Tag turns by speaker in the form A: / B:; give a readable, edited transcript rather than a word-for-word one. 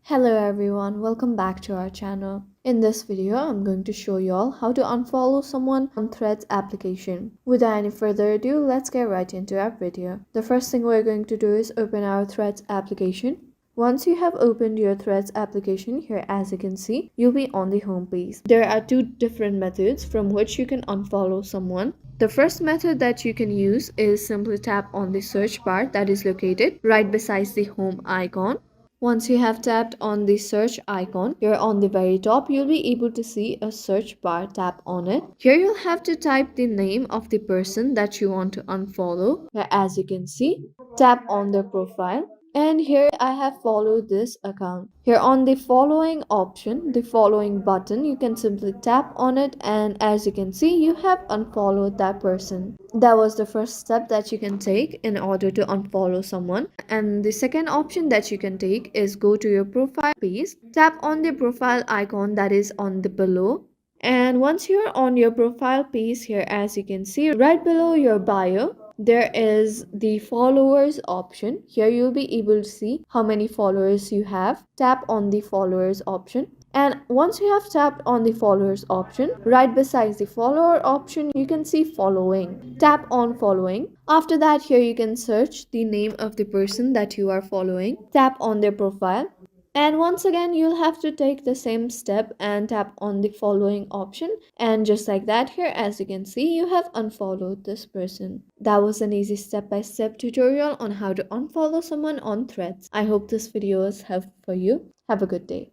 A: Hello everyone, welcome back to our channel. In this video, I'm going to show you all how to unfollow someone on Threads application. Without any further ado, let's get right into our video. The first thing we're going to do is open our Threads application. Once you have opened your Threads application, here as you can see, you'll be on the home page. There are two different methods from which you can unfollow someone. The first method that you can use is simply tap on the search bar that is located right beside the home icon. Once you have tapped on the search icon, here on the very top, you'll be able to see a search bar. Tap on it. Here you'll have to type the name of the person that you want to unfollow. Here as you can see, tap on their profile. And here I have followed this account. Here on the following option, the following button, you can simply tap on it, and as you can see, you have unfollowed that person. That was the first step that you can take in order to unfollow someone. And the second option that you can take is go to your profile page, tap on the profile icon that is on the below. And once you're on your profile page, here as you can see right below your bio, there is the followers option. Here you'll be able to see how many followers you have. Tap on the followers option, and once you have tapped on the followers option, right beside the follower option, you can see following. Tap on following. After that, here you can search the name of the person that you are following. Tap on their profile. And once again, you'll have to take the same step and tap on the following option. And just like that, here as you can see, you have unfollowed this person. That was an easy step-by-step tutorial on how to unfollow someone on Threads. I hope this video was helpful for you. Have a good day.